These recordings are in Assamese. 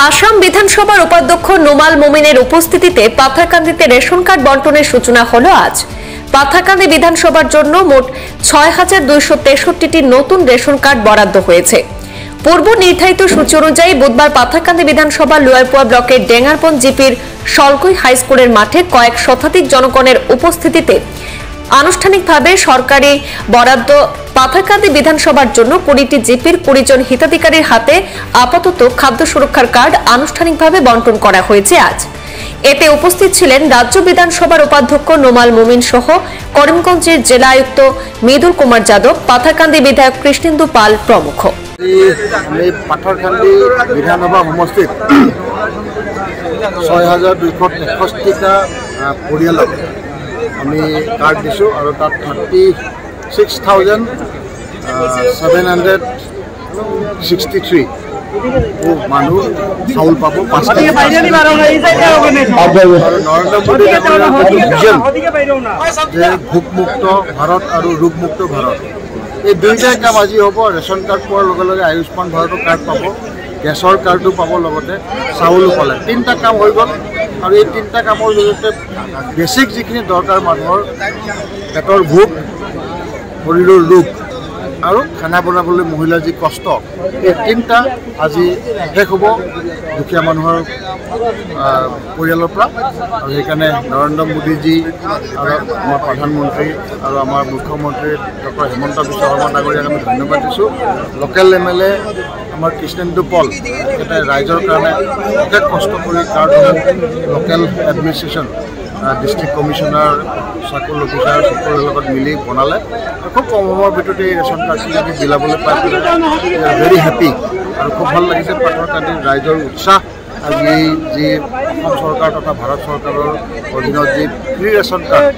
আসাম বিধানসভার উপাধ্যক্ষ নোমাল মোমিনের উপস্থিতিতে পাথারকান্দিতে রেশন কার্ড বন্টনের সূচনা হলো আজ। পাথারকান্দি বিধানসভার জন্য মোট ৬,২৬৩টি নতুন রেশন কার্ড বরাদ্দ হয়েছে। পূর্ব নির্ধারিত সূচি অনুযায়ী বুধবার পাথারকান্দি বিধানসভা লোয়ারপোয়া ব্লকের ডেঙ্গারপন জিপির সলকই হাই স্কুলের মাঠে কয়েক শতাধিক জনগণের উপস্থিতিতে আনুষ্ঠানিকভাবে সরকারি বরাদ্দ পাথারকান্দি বিধানসভার জন্য ২০টি জিপির ২০ জন হিতাধিকারীর হাতে আপাতত খাদ্য সুরক্ষার কার্ড আনুষ্ঠানিকভাবে বন্টন করা হয়েছে আজ। এতে উপস্থিত ছিলেন রাজ্য বিধানসভার উপাধ্যক্ষ নোমাল মোমিন সহ করিমগঞ্জের জেলা আয়ুক্ত মৃদুল কুমার যাদব, পাথারকান্দি বিধায়ক কৃষ্ণেন্দু পাল প্রমুখ। পাথারকান্দি বিধানসভা সমষ্টিত ৬,২৬৩টা পৰিয়ালক আমি কাৰ্ড দিছোঁ আৰু তাত 36,763 মানুহ চাউল পাব। ৫ কেজি আৰু নৰেন্দ্ৰ মোদী ভিজন যে ভোকমুক্ত ভাৰত আৰু ৰোগমুক্ত ভাৰত, এই দুইটাই কাম আজি হ'ব। ৰেচন কাৰ্ড পোৱাৰ লগে লগে আয়ুষ্মান ভাৰতৰ কাৰ্ড পাব, গেছৰ কাৰ্ডো পাব, লগতে চাউলো পালে। ৩টা কাম হৈ গ'ল আৰু এই ৩টা কামৰ জৰিয়তে বেছিক যিখিনি দৰকাৰ মানুহৰ পেটৰ ভোক, শৰীৰৰ ৰোগ আৰু খানা বনাবলৈ মহিলাৰ যি কষ্ট, এই ৩টা আজি শেষ হ'ব দুখীয়া মানুহৰ পৰিয়ালৰ পৰা। আৰু সেইকাৰণে নৰেন্দ্ৰ মোদীজী আৰু আমাৰ প্ৰধানমন্ত্ৰী আৰু আমাৰ মুখ্যমন্ত্ৰী ডক্টৰ হিমন্ত বিশ্ব শৰ্মা ডাঙৰীয়াক আমি ধন্যবাদ দিছোঁ। লোকেল MLA আমাৰ কৃষ্ণেন্দু পল এটা ৰাইজৰ কাৰণে অশেষ কষ্ট কৰি কাৰ্ডসমূহ local administration district commissioner circle officer সকলৰ লগত মিলি বনালে আৰু খুব কম সময়ৰ ভিতৰতে এই ৰেচন কাৰ্ডখিনি আমি বিলাবলৈ পাই ভেৰি হেপী আৰু খুব ভাল লাগিছে। পাথাৰকান্দিৰ ৰাইজৰ উৎসাহ আজি যি অসম চৰকাৰ তথা ভাৰত চৰকাৰৰ অধীনত যি ফ্ৰী ৰেচন কাৰ্ড,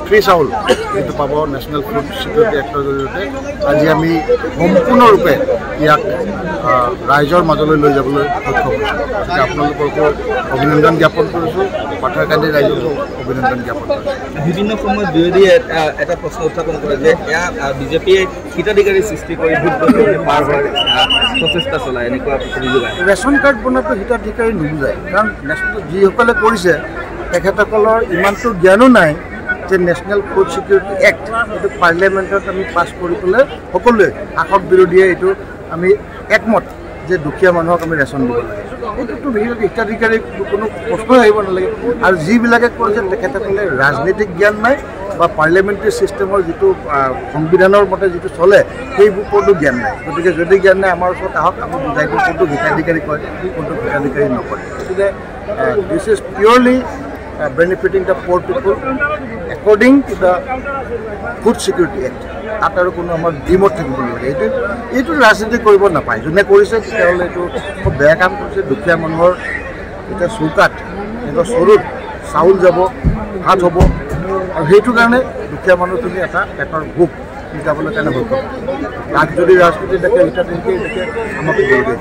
ফ্ৰী চাউল যিটো পাব নেশ্যনেল ফুড ছিকিউৰিটি এক্টৰ জৰিয়তে, আজি আমি সম্পূৰ্ণৰূপে ইয়াক ৰাইজৰ মাজলৈ লৈ যাবলৈ সক্ষম হৈছোঁ। গতিকে আপোনালোককো অভিনন্দন জ্ঞাপন কৰিছোঁ, পাথাৰকান্দি ৰাইজকো অভিনন্দন জ্ঞাপন কৰিছোঁ। বিভিন্ন সময়ত বিৰোধীয়ে এটা প্ৰশ্ন উত্থাপন কৰে যে এয়া বিজেপিয়ে হিতাধিকাৰী সৃষ্টি কৰি ভোট পাৰ হোৱাৰ প্ৰচেষ্টা চলায়, এনেকুৱা অভিযোগ। ৰেচন কাৰ্ড বনোৱাটো হিতাধিকাৰী নুবুজায়, কাৰণ যিসকলে কৰিছে তেখেতসকলৰ ইমানটো জ্ঞানো নাই যে নেশ্যনেল ফুড ছিকিউৰিটি এক্ট এইটো পাৰ্লিয়ামেণ্টত আমি পাছ কৰি পেলাই সকলোৱে শাসক বিৰোধীয়ে এইটো আমি একমত যে দুখীয়া মানুহক আমি ৰেচন দিব লাগে। এইটোতো হিতাধিকাৰী কোনো প্ৰশ্নই আহিব নালাগে। আৰু যিবিলাকে কৰিছে তেখেতসকলে ৰাজনীতিক জ্ঞান নাই বা পাৰ্লিয়ামেণ্টাৰী ছিষ্টেমৰ যিটো সংবিধানৰ মতে যিটো চলে সেইবোৰ ওপৰতো জ্ঞান নাই। গতিকে যদি জ্ঞান নাই আমাৰ ওচৰত আহক, আমি বুজাই দিওঁ কোনটো হিতাধিকাৰী কয়, কোনটো হিতাধিকাৰী নকৰে। গতিকে this is purely benefiting the poor people according to the Food Security Act. তাত আৰু কোনো আমাৰ ডিমত থাকিব নালাগে। এইটো ৰাজনীতি কৰিব নাপায়। যোনে কৰিছে তেতিয়াহ'লে এইটো খুব বেয়া কাম কৰিছে। দুখীয়া মানুহৰ এতিয়া চৌকাত সিহঁতৰ চৰুত চাউল যাব, ভাত হ'ব, আৰু সেইটো কাৰণে দুখীয়া মানুহখিনি এটা পেটৰ ভোক মিটাবলৈ কাৰণে ভোগ কৰিব। তাক যদি ৰাজনীতি দেখে হিতাধিকাৰী দেখে আমাক কৰিবই।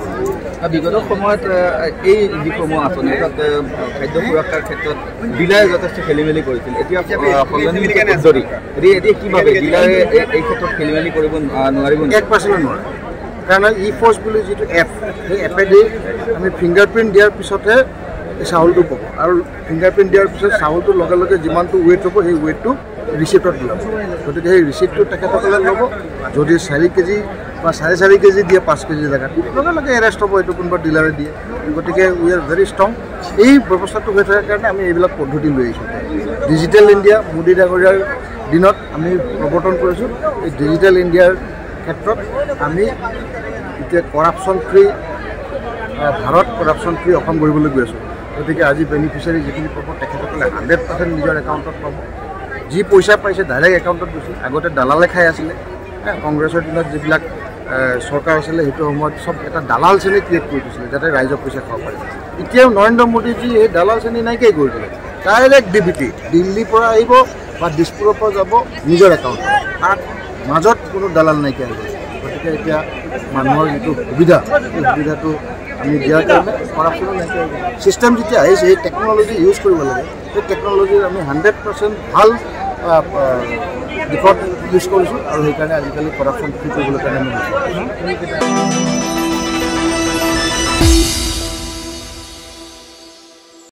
বিগত সময়ত এই যিসমূহ আঁচনি তাত খাদ্য সুৰক্ষাৰ ক্ষেত্ৰত ডিলাৰে যথেষ্ট খেলি মেলি কৰিছিল। এতিয়া সলনি পদ্ধতি এতিয়া কি ভাবে ডিলাৰে এই ক্ষেত্ৰত খেলি মেলি কৰিব নোৱাৰিব? 1% নোৱাৰে, কাৰণ ই-ফৰ্চ বুলি যিটো এপ, সেই এপেদি আমি ফিংগাৰপ্ৰিণ্ট দিয়াৰ পিছতহে এই চাউলটো পাব, আৰু ফিংগাৰপ্ৰিণ্ট দিয়াৰ পিছত চাউলটো লগে লগে যিমানটো ৱেইট হ'ব সেই ৱেইটটো ৰিচিপ্টত ল'ব। গতিকে সেই ৰিচিপ্টটো তেখেতসকলে ল'ব। যদি 4 কেজি বা 4.5 কেজি দিয়ে 5 কেজি জেগাত লগে লগে এৰেষ্ট হ'ব, এইটো কোনোবা ডিলাৰে দিয়ে। গতিকে উই আৰ ভেৰি ষ্ট্ৰং। এই ব্যৱস্থাটো হৈ থকাৰ কাৰণে আমি এইবিলাক পদ্ধতি লৈ আহিছোঁ। ডিজিটেল ইণ্ডিয়া মোদী ডাঙৰীয়াৰ দিনত আমি প্ৰৱৰ্তন কৰিছোঁ। এই ডিজিটেল ইণ্ডিয়াৰ ক্ষেত্ৰত আমি এতিয়া corruption free Bharat, corruption free Assam কৰিবলৈ গৈ আছোঁ। গতিকে আজি বেনিফিচিয়াৰী যিখিনি পাব তেখেতসকলে 100% নিজৰ একাউণ্টত পাব। যি পইচা পাইছে ডাইৰেক্ট একাউণ্টত গৈছে। আগতে দালালে খাই আছিলে, কংগ্ৰেছৰ দিনত যিবিলাক চৰকাৰ আছিলে সেইটো সময়ত চব এটা দালাল শ্ৰেণী ক্ৰিয়েট কৰি দিছিলে যাতে ৰাইজৰ পইচা খাব পাৰে। এতিয়াও নৰেন্দ্ৰ মোদীজী সেই দালাল শ্ৰেণী নাইকিয়াই কৰি দিলে। ডাইৰেক্ট ডিবিটি দিল্লীৰ পৰা আহিব বা দিছপুৰৰ পৰা যাব নিজৰ একাউণ্টত, তাত মাজত কোনো দালাল নাইকিয়া হৈ গৈছে। গতিকে এতিয়া মানুহৰ যিটো সুবিধা সেই সুবিধাটো আমি দিয়াৰ কাৰণে কৰাপশ্যনো নাইকিয়া হৈ গৈছে। ছিষ্টেম যেতিয়া আহিছে সেই টেকন'লজি ইউজ কৰিব লাগে। সেই টেকন'লজিৰ আমি 100% ভাল দিশত ইউজ কৰিছোঁ, আৰু সেইকাৰণে আজিকালি কৰাপশ্যন ফ্ৰী কৰিবলৈ কাৰণে আমি